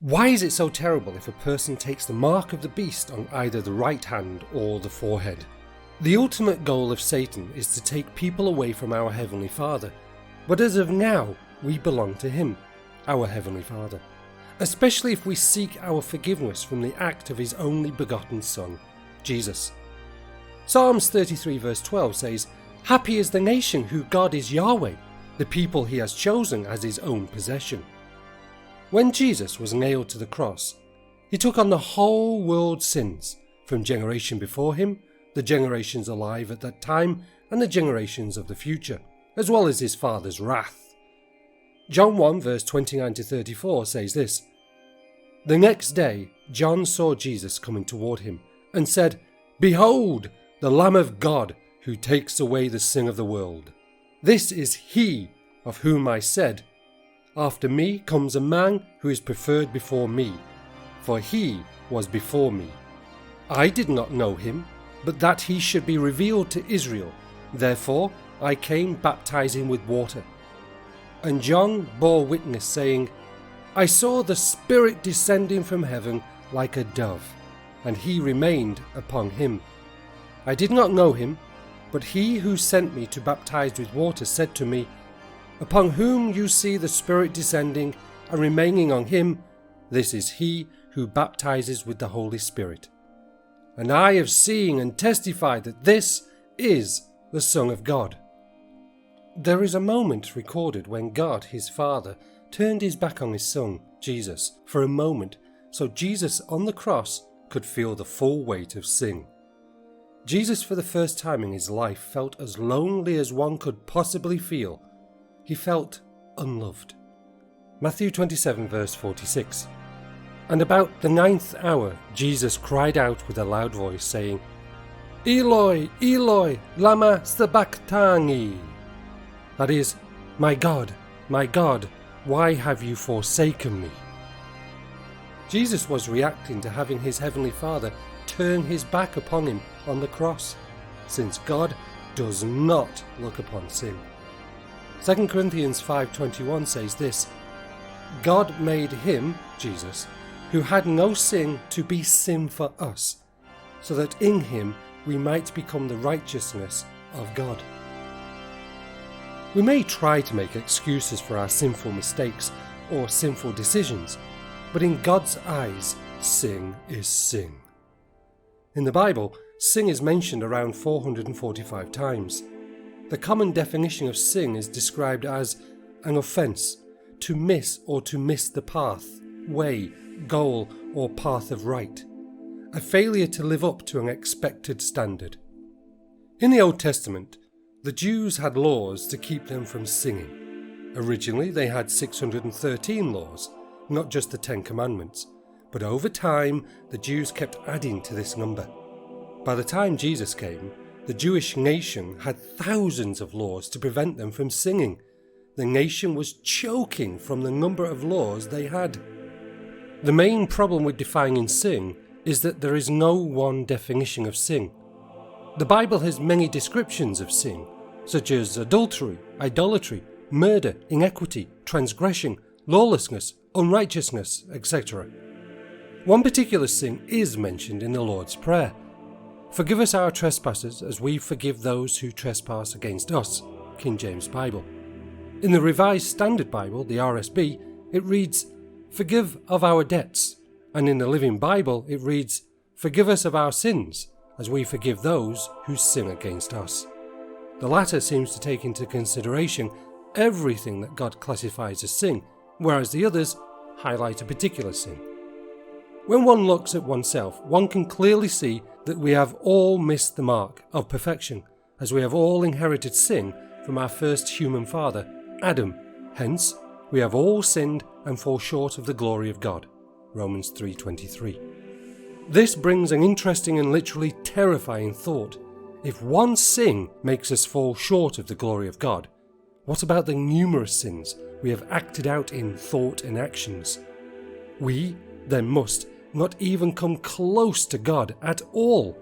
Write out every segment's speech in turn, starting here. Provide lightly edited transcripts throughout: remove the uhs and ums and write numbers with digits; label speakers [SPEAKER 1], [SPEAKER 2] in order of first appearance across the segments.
[SPEAKER 1] Why is it so terrible if a person takes the mark of the beast on either the right hand or the forehead? The ultimate goal of Satan is to take people away from our Heavenly Father, but as of now, we belong to Him, our Heavenly Father, especially if we seek our forgiveness from the act of His only begotten Son, Jesus. Psalms 33 verse 12 says, "Happy is the nation whose God is Yahweh, the people He has chosen as His own possession." When Jesus was nailed to the cross, He took on the whole world's sins, from generation before Him, the generations alive at that time, and the generations of the future, as well as His Father's wrath. John 1 verse 29 to 34 says this, "The next day John saw Jesus coming toward him, and said, 'Behold, the Lamb of God, who takes away the sin of the world. This is He of whom I said, After me comes a man who is preferred before me, for He was before me. I did not know Him, but that He should be revealed to Israel. Therefore I came baptizing with water.' And John bore witness, saying, 'I saw the Spirit descending from heaven like a dove, and He remained upon Him. I did not know Him, but He who sent me to baptize with water said to me, Upon whom you see the Spirit descending and remaining on Him, this is He who baptizes with the Holy Spirit. And I have seen and testified that this is the Son of God.'" There is a moment recorded when God, His Father, turned His back on His Son, Jesus, for a moment, so Jesus on the cross could feel the full weight of sin. Jesus, for the first time in His life, felt as lonely as one could possibly feel. He felt unloved. Matthew 27 verse 46. "And about the 9th hour Jesus cried out with a loud voice, saying, Eloi, Eloi, lama sabachthani?" That is, my God, why have you forsaken me?" Jesus was reacting to having His Heavenly Father turn His back upon Him on the cross, since God does not look upon sin. 2 Corinthians 5:21 says this, "God made Him, Jesus, who had no sin, to be sin for us, so that in Him we might become the righteousness of God." We may try to make excuses for our sinful mistakes or sinful decisions, but in God's eyes, sin is sin. In the Bible, sin is mentioned around 445 times. The common definition of sin is described as an offence, to miss or to miss the path, way, goal, or path of right, a failure to live up to an expected standard. In the Old Testament, the Jews had laws to keep them from sinning. Originally, they had 613 laws, not just the 10 Commandments, but over time, the Jews kept adding to this number. By the time Jesus came, the Jewish nation had thousands of laws to prevent them from sinning. The nation was choking from the number of laws they had. The main problem with defining sin is that there is no one definition of sin. The Bible has many descriptions of sin, such as adultery, idolatry, murder, inequity, transgression, lawlessness, unrighteousness, etc. One particular sin is mentioned in the Lord's Prayer. "Forgive us our trespasses as we forgive those who trespass against us," King James Bible. In the Revised Standard Bible, the RSB, it reads, "Forgive of our debts," and in the Living Bible it reads, "Forgive us of our sins as we forgive those who sin against us." The latter seems to take into consideration everything that God classifies as sin, whereas the others highlight a particular sin. When one looks at oneself, one can clearly see that we have all missed the mark of perfection, as we have all inherited sin from our first human father, Adam. Hence, we have all sinned and fall short of the glory of God. Romans 3:23. This brings an interesting and literally terrifying thought. If one sin makes us fall short of the glory of God, what about the numerous sins we have acted out in thought and actions? We then must not even come close to God at all.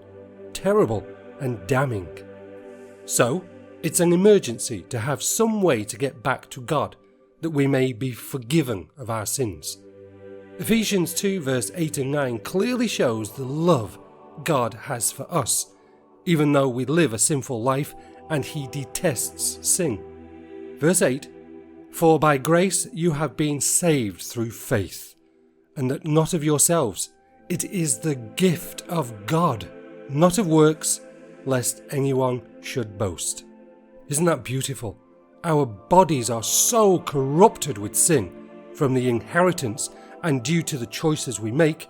[SPEAKER 1] Terrible and damning. So, it's an emergency to have some way to get back to God, that we may be forgiven of our sins. Ephesians 2 verse 8 and 9 clearly shows the love God has for us, even though we live a sinful life and He detests sin. Verse 8, "For by grace you have been saved through faith, and that not of yourselves. It is the gift of God, not of works, lest anyone should boast." Isn't that beautiful? Our bodies are so corrupted with sin from the inheritance and due to the choices we make,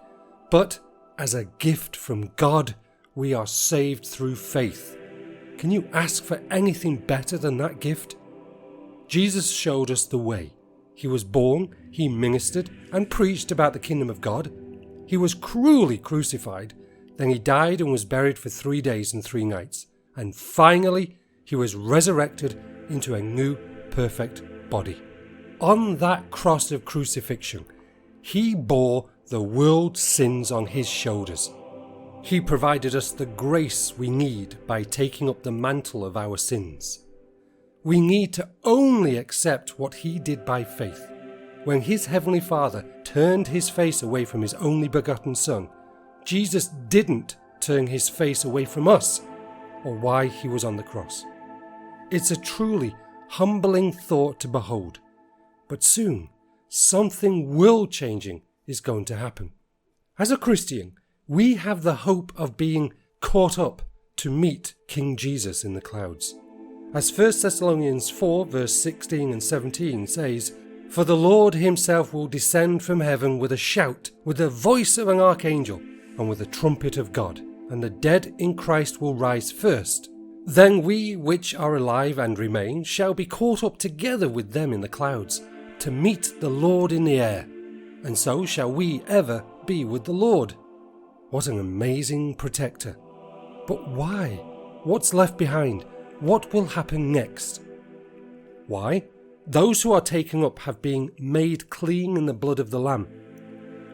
[SPEAKER 1] but as a gift from God, we are saved through faith. Can you ask for anything better than that gift? Jesus showed us the way. He was born, He ministered and preached about the kingdom of God. He was cruelly crucified, then He died and was buried for 3 days and 3 nights. And finally, He was resurrected into a new perfect body. On that cross of crucifixion, He bore the world's sins on His shoulders. He provided us the grace we need by taking up the mantle of our sins. We need to only accept what He did by faith. When His Heavenly Father turned His face away from His only begotten Son, Jesus didn't turn His face away from us, or why He was on the cross. It's a truly humbling thought to behold, but soon something world-changing is going to happen. As a Christian, we have the hope of being caught up to meet King Jesus in the clouds. As 1 Thessalonians 4 verse 16 and 17 says, "For the Lord Himself will descend from heaven with a shout, with the voice of an archangel, and with the trumpet of God, and the dead in Christ will rise first. Then we which are alive and remain shall be caught up together with them in the clouds, to meet the Lord in the air, and so shall we ever be with the Lord." What an amazing protector. But why? What's left behind? What will happen next? Why? Those who are taken up have been made clean in the blood of the Lamb.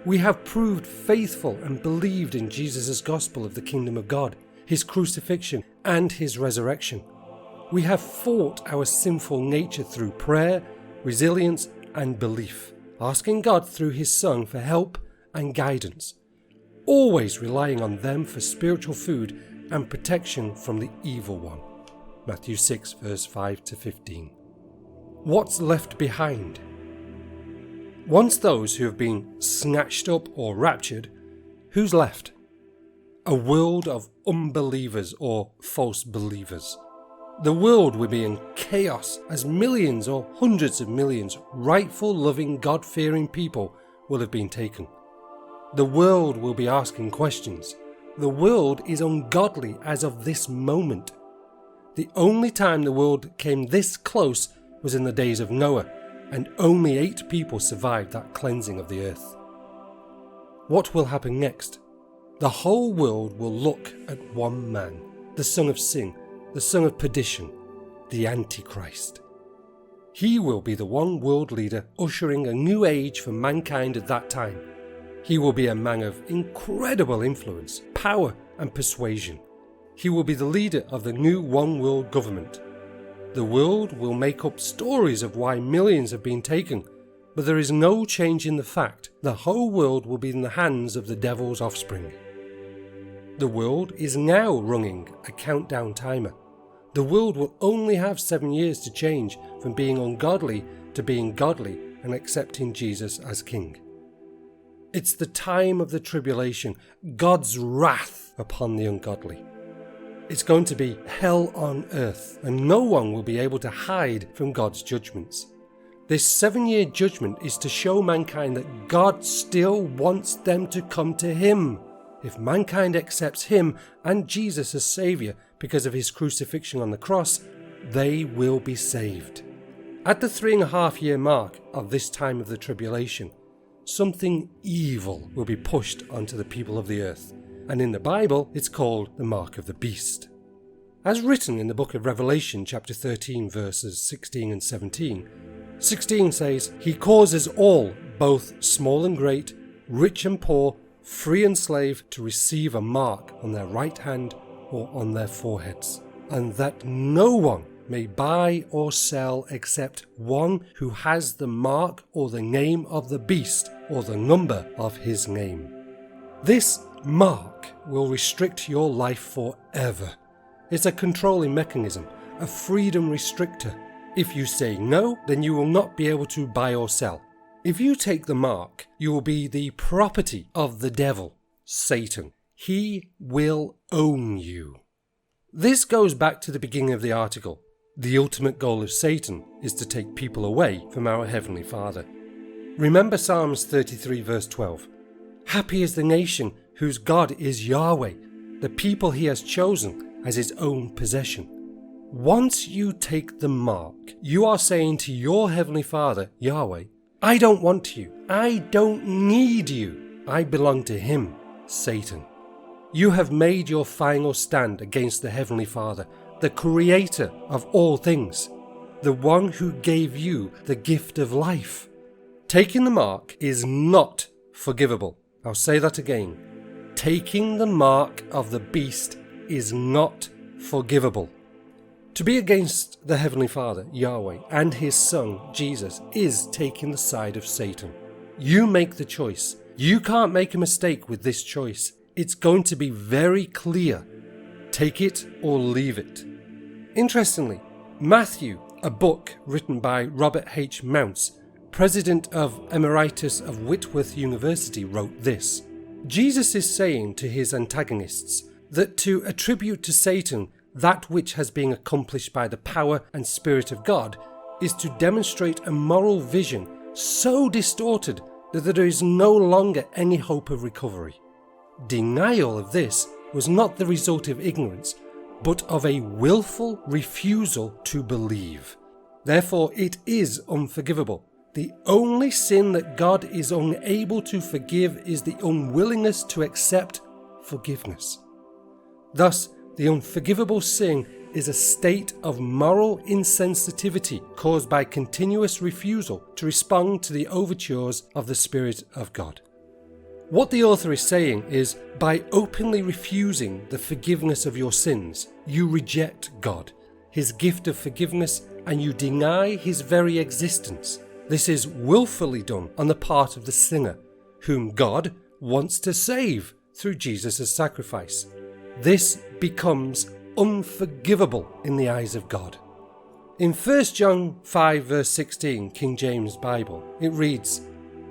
[SPEAKER 1] We have proved faithful and believed in Jesus' gospel of the kingdom of God, His crucifixion and His resurrection. We have fought our sinful nature through prayer, resilience and belief, asking God through His Son for help and guidance, always relying on them for spiritual food and protection from the evil one. Matthew 6 verse 5 to 15. What's left behind? Once those who have been snatched up or raptured, who's left? A world of unbelievers or false believers. The world will be in chaos as millions or hundreds of millions rightful, loving, God-fearing people will have been taken. The world will be asking questions. The world is ungodly as of this moment. The only time the world came this close was in the days of Noah, and only 8 people survived that cleansing of the earth. What will happen next? The whole world will look at one man, the son of sin, the son of perdition, the Antichrist. He will be the one world leader ushering a new age for mankind at that time. He will be a man of incredible influence, power and persuasion. He will be the leader of the new one world government. The world will make up stories of why millions have been taken, but there is no change in the fact the whole world will be in the hands of the devil's offspring. The world is now running a countdown timer. The world will only have 7 years to change from being ungodly to being godly and accepting Jesus as King. It's the time of the tribulation, God's wrath upon the ungodly. It's going to be hell on earth, and no one will be able to hide from God's judgments. This 7-year judgment is to show mankind that God still wants them to come to Him. If mankind accepts Him and Jesus as Saviour because of His crucifixion on the cross, they will be saved. At the 3.5-year mark of this time of the tribulation, something evil will be pushed onto the people of the earth, and in the Bible it's called the mark of the beast. As written in the book of Revelation chapter 13 verses 16 and 17, 16 says, "He causes all, both small and great, rich and poor, free and slave, to receive a mark on their right hand or on their foreheads, and that no one may buy or sell except one who has the mark or the name of the beast or the number of his name. This mark will restrict your life forever. It's a controlling mechanism, a freedom restrictor. If you say no, then you will not be able to buy or sell. If you take the mark, you will be the property of the devil, Satan. He will own you. This goes back to the beginning of the article. The ultimate goal of Satan is to take people away from our Heavenly Father. Remember Psalms 33 verse 12. Happy is the nation whose God is Yahweh, the people he has chosen as his own possession. Once you take the mark, you are saying to your Heavenly Father, Yahweh, I don't want you. I don't need you. I belong to him, Satan. You have made your final stand against the Heavenly Father, the Creator of all things, the one who gave you the gift of life. Taking the mark is not forgivable. I'll say that again. Taking the mark of the beast is not forgivable. To be against the Heavenly Father, Yahweh, and his Son, Jesus, is taking the side of Satan. You make the choice. You can't make a mistake with this choice. It's going to be very clear. Take it or leave it. Interestingly, Matthew, a book written by Robert H. Mounce, president of Emeritus of Whitworth University, wrote this. Jesus is saying to his antagonists that to attribute to Satan that which has been accomplished by the power and Spirit of God is to demonstrate a moral vision so distorted that there is no longer any hope of recovery. Denial of this was not the result of ignorance, but of a willful refusal to believe. Therefore, it is unforgivable. The only sin that God is unable to forgive is the unwillingness to accept forgiveness. Thus, the unforgivable sin is a state of moral insensitivity caused by continuous refusal to respond to the overtures of the Spirit of God. What the author is saying is, by openly refusing the forgiveness of your sins, you reject God, his gift of forgiveness, and you deny his very existence. This is willfully done on the part of the sinner, whom God wants to save through Jesus' sacrifice. This becomes unforgivable in the eyes of God. In 1 John 5 verse 16, King James Bible, it reads,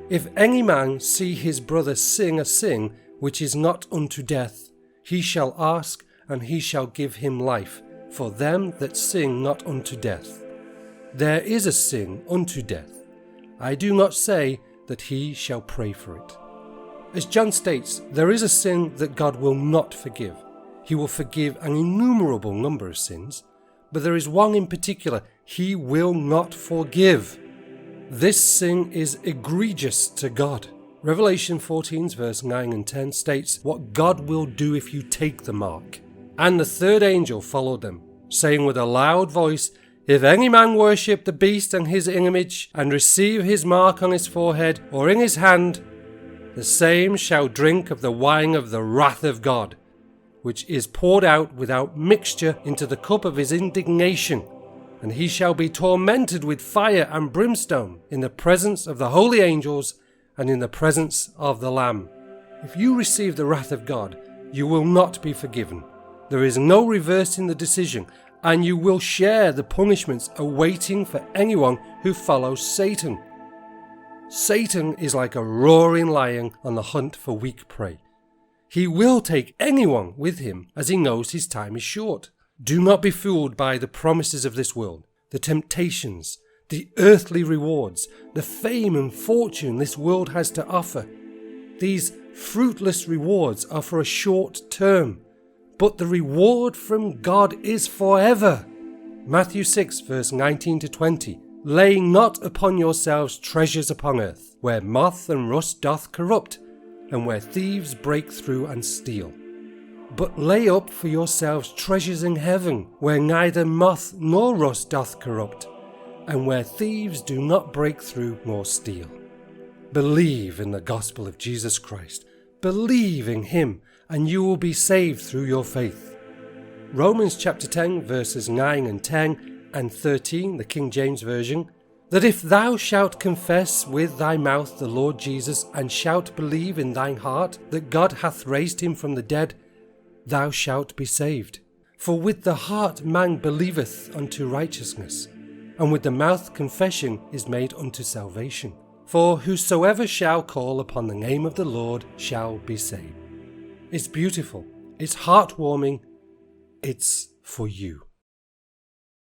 [SPEAKER 1] If any man see his brother sing a sin which is not unto death, he shall ask, and he shall give him life, for them that sing not unto death. There is a sin unto death. I do not say that he shall pray for it. As John states, there is a sin that God will not forgive. He will forgive an innumerable number of sins, but there is one in particular he will not forgive. This sin is egregious to God. Revelation 14 verse 9 and 10 states what God will do if you take the mark. And the third angel followed them, saying with a loud voice, If any man worship the beast and his image, and receive his mark on his forehead or in his hand, the same shall drink of the wine of the wrath of God, which is poured out without mixture into the cup of his indignation, and he shall be tormented with fire and brimstone in the presence of the holy angels and in the presence of the Lamb. If you receive the wrath of God, you will not be forgiven. There is no reversing the decision, and you will share the punishments awaiting for anyone who follows Satan. Satan is like a roaring lion on the hunt for weak prey. He will take anyone with him as he knows his time is short. Do not be fooled by the promises of this world, the temptations, the earthly rewards, the fame and fortune this world has to offer. These fruitless rewards are for a short term, but the reward from God is forever. Matthew 6 verse 19 to 20. Lay not upon yourselves treasures upon earth, where moth and rust doth corrupt, and where thieves break through and steal. But lay up for yourselves treasures in heaven, where neither moth nor rust doth corrupt, and where thieves do not break through nor steal. Believe in the gospel of Jesus Christ. Believe in him, and you will be saved through your faith. Romans chapter 10 verses 9 and 10 and 13, the King James Version. that if thou shalt confess with thy mouth the Lord Jesus, and shalt believe in thine heart that God hath raised him from the dead, thou shalt be saved. For with the heart man believeth unto righteousness, and with the mouth confession is made unto salvation. For whosoever shall call upon the name of the Lord shall be saved. It's beautiful, it's heartwarming, it's for you.